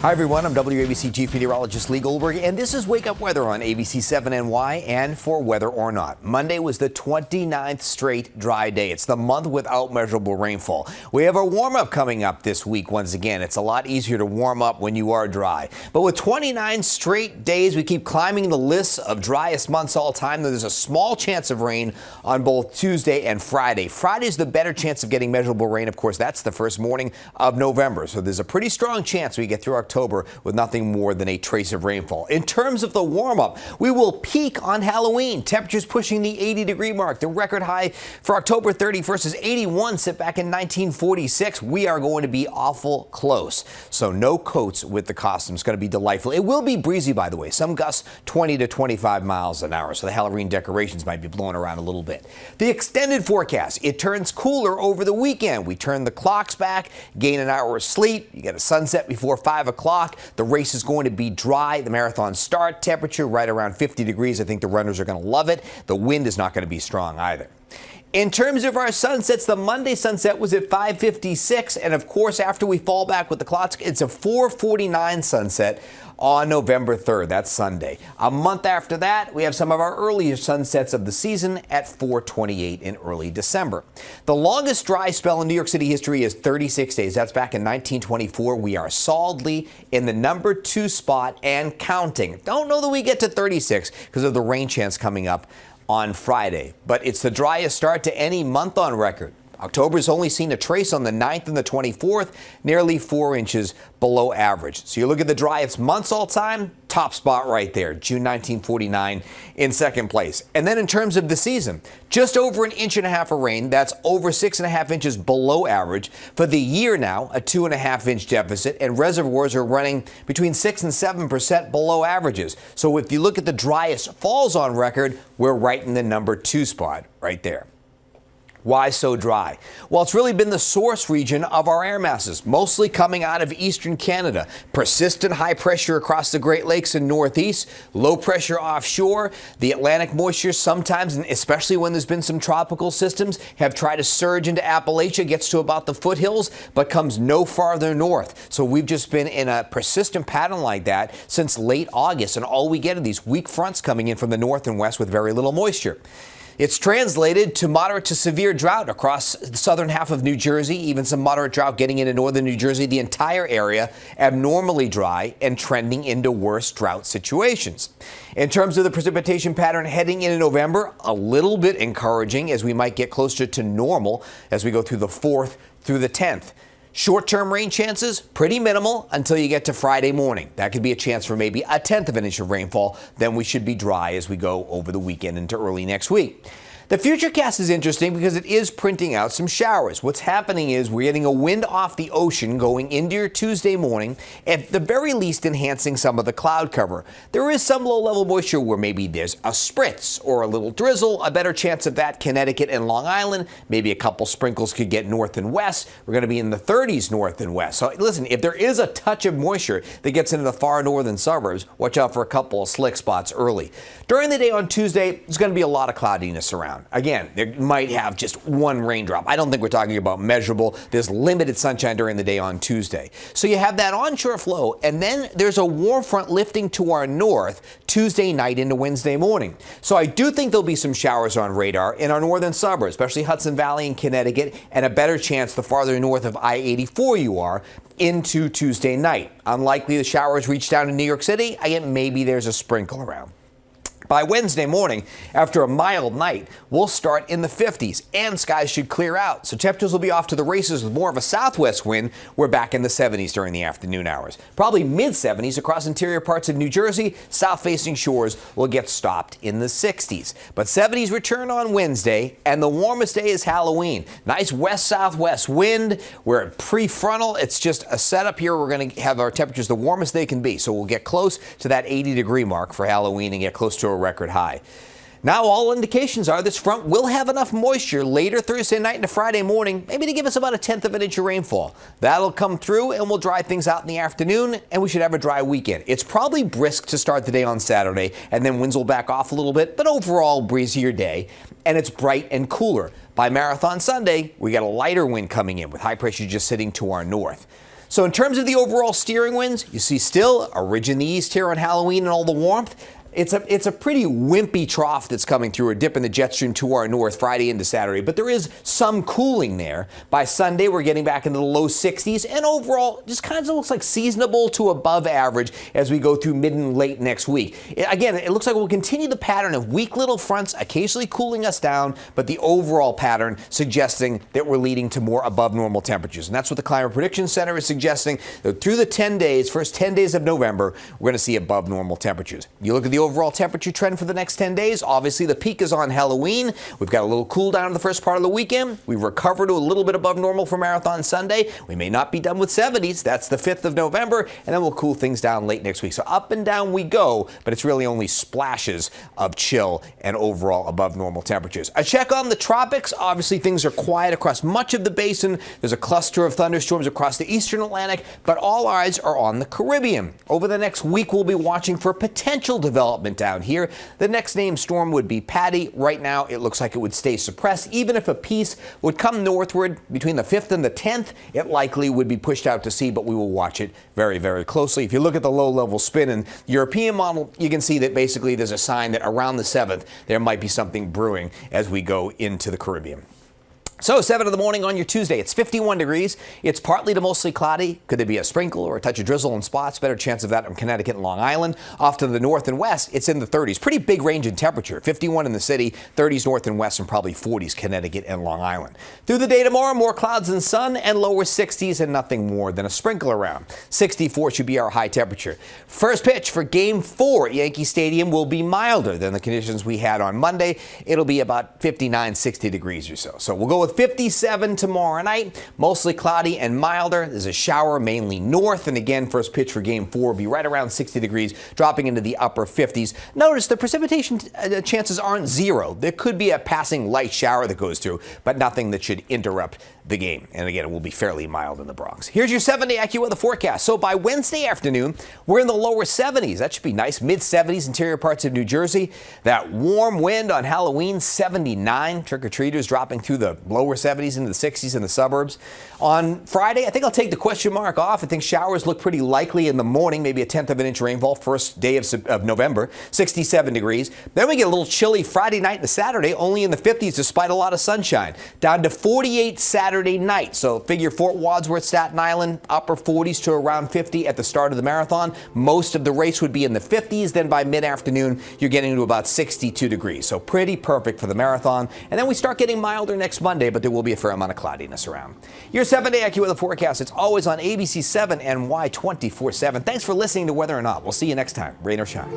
Hi everyone, I'm WABC Chief Meteorologist Lee Goldberg, and this is Wake Up Weather on ABC7 NY and for Weather or Not. Monday was the 29th straight dry day. It's the month without measurable rainfall. We have a warm-up coming up this week once again. It's a lot easier to warm up when you are dry. But with 29 straight days, we keep climbing the list of driest months all time. There's a small chance of rain on both Tuesday and Friday. Friday's the better chance of getting measurable rain. Of course, that's the first morning of November. So there's a pretty strong chance we get through October with nothing more than a trace of rainfall. In terms of the warm-up, we will peak on Halloween. Temperatures pushing the 80-degree mark. The record high for October 31st is 81, set back in 1946. We are going to be awful close. So no coats with the costume. It's going to be delightful. It will be breezy, by the way. Some gusts 20 to 25 miles an hour. So the Halloween decorations might be blowing around a little bit. The extended forecast, it turns cooler over the weekend. We turn the clocks back, gain an hour of sleep. You get a sunset before 5 o'clock. The race is going to be dry. The marathon start temperature right around 50 degrees. I think the runners are going to love it. The wind is not going to be strong either. In terms of our sunsets, the Monday sunset was at 5:56, and of course, after we fall back with the clocks, it's a 4:49 sunset on November 3rd. That's Sunday. A month after that, we have some of our earlier sunsets of the season at 4:28 in early December. The longest dry spell in New York City history is 36 days. That's back in 1924. We are solidly in the number 2 spot and counting. Don't know that we get to 36 because of the rain chance coming up on Friday, but it's the driest start to any month on record. October's only seen a trace on the 9th and the 24th, nearly 4 inches below average. So you look at the driest months all time, top spot right there, June 1949 in second place. And then in terms of the season, just over 1.5 inches of rain. That's over 6.5 inches below average. For the year now, a 2.5-inch deficit, and reservoirs are running between 6 and 7% below averages. So if you look at the driest falls on record, we're right in the number 2 spot right there. Why so dry? Well, it's really been the source region of our air masses, mostly coming out of eastern Canada. Persistent high pressure across the Great Lakes and Northeast, low pressure offshore. The Atlantic moisture sometimes, and especially when there's been some tropical systems, have tried to surge into Appalachia, gets to about the foothills, but comes no farther north. So we've just been in a persistent pattern like that since late August, and all we get are these weak fronts coming in from the north and west with very little moisture. It's translated to moderate to severe drought across the southern half of New Jersey, even some moderate drought getting into northern New Jersey. The entire area abnormally dry and trending into worse drought situations. In terms of the precipitation pattern heading into November, a little bit encouraging as we might get closer to normal as we go through the 4th through the 10th. Short-term rain chances, pretty minimal until you get to Friday morning. That could be a chance for maybe 1/10 of an inch of rainfall. Then we should be dry as we go over the weekend into early next week. The Futurecast is interesting because it is printing out some showers. What's happening is we're getting a wind off the ocean going into your Tuesday morning, at the very least enhancing some of the cloud cover. There is some low-level moisture where maybe there's a spritz or a little drizzle, a better chance of that Connecticut and Long Island. Maybe a couple sprinkles could get north and west. We're going to be in the 30s north and west. So listen, if there is a touch of moisture that gets into the far northern suburbs, watch out for a couple of slick spots early. During the day on Tuesday, there's going to be a lot of cloudiness around. Again, they might have just one raindrop. I don't think we're talking about measurable. There's limited sunshine during the day on Tuesday. So you have that onshore flow, and then there's a warm front lifting to our north Tuesday night into Wednesday morning. So I do think there'll be some showers on radar in our northern suburbs, especially Hudson Valley and Connecticut, and a better chance the farther north of I-84 you are into Tuesday night. Unlikely the showers reach down to New York City. Again, maybe there's a sprinkle around. By Wednesday morning, after a mild night, we'll start in the 50s, and skies should clear out. So temperatures will be off to the races with more of a southwest wind. We're back in the 70s during the afternoon hours. Probably mid-70s across interior parts of New Jersey. South-facing shores will get stopped in the 60s. But 70s return on Wednesday, and the warmest day is Halloween. Nice west-southwest wind. We're at prefrontal. It's just a setup here. We're going to have our temperatures the warmest they can be. So we'll get close to that 80-degree mark for Halloween and get close to a record high. Now all indications are this front will have enough moisture later Thursday night into Friday morning, maybe to give us about 1/10 of an inch of rainfall. That'll come through and we'll dry things out in the afternoon, and we should have a dry weekend. It's probably brisk to start the day on Saturday, and then winds will back off a little bit, but overall breezier day, and it's bright and cooler. By Marathon Sunday, we got a lighter wind coming in with high pressure just sitting to our north. So in terms of the overall steering winds, you see still a ridge in the east here on Halloween and all the warmth. It's a pretty wimpy trough that's coming through, a dip in the jet stream to our north Friday into Saturday, but there is some cooling there. By Sunday, we're getting back into the low 60s, and overall, just kind of looks like seasonable to above average as we go through mid and late next week. Again, it looks like we'll continue the pattern of weak little fronts, occasionally cooling us down, but the overall pattern suggesting that we're leading to more above normal temperatures. And that's what the Climate Prediction Center is suggesting, that through the first 10 days of November, we're going to see above normal temperatures. You look at the overall temperature trend for the next 10 days. Obviously, the peak is on Halloween. We've got a little cool down in the first part of the weekend. We've recovered to a little bit above normal for Marathon Sunday. We may not be done with 70s. That's the 5th of November, and then we'll cool things down late next week. So up and down we go, but it's really only splashes of chill and overall above normal temperatures. A check on the tropics. Obviously, things are quiet across much of the basin. There's a cluster of thunderstorms across the eastern Atlantic, but all eyes are on the Caribbean. Over the next week, we'll be watching for potential development down here. The next named storm would be Patty. Right now, it looks like it would stay suppressed. Even if a piece would come northward between the 5th and the 10th, it likely would be pushed out to sea, but we will watch it very, very closely. If you look at the low-level spin in the European model, you can see that basically there's a sign that around the 7th, there might be something brewing as we go into the Caribbean. So 7 in the morning on your Tuesday, it's 51 degrees. It's partly to mostly cloudy. Could there be a sprinkle or a touch of drizzle in spots? Better chance of that in Connecticut and Long Island. Off to the north and west, it's in the 30s. Pretty big range in temperature. 51 in the city, 30s north and west, and probably 40s Connecticut and Long Island. Through the day tomorrow, more clouds and sun and lower 60s and nothing more than a sprinkle around. 64 should be our high temperature. First pitch for Game 4 at Yankee Stadium will be milder than the conditions we had on Monday. It'll be about 59, 60 degrees or so. So we'll go with 57 tomorrow night, mostly cloudy and milder. There's a shower mainly north, and again, first pitch for Game 4 will be right around 60 degrees, dropping into the upper 50s. Notice the precipitation chances aren't zero. There could be a passing light shower that goes through, but nothing that should interrupt the game. And again, it will be fairly mild in the Bronx. Here's your 7-day AccuWeather forecast. So by Wednesday afternoon, we're in the lower 70s. That should be nice. Mid-70s, interior parts of New Jersey. That warm wind on Halloween, 79. Trick-or-treaters dropping through the lower 70s into the 60s in the suburbs. On Friday, I think I'll take the question mark off. I think showers look pretty likely in the morning, maybe a 1/10 of an inch rainfall, first day of November, 67 degrees. Then we get a little chilly Friday night and Saturday, only in the 50s despite a lot of sunshine. Down to 48 Saturday night. So figure Fort Wadsworth, Staten Island, upper 40s to around 50 at the start of the marathon. Most of the race would be in the 50s. Then by mid-afternoon, you're getting to about 62 degrees. So pretty perfect for the marathon. And then we start getting milder next Monday, but there will be a fair amount of cloudiness around. Your 7-day AccuWeather forecast. It's always on ABC 7 NY 24/7. Thanks for listening to Weather or Not. We'll see you next time. Rain or shine.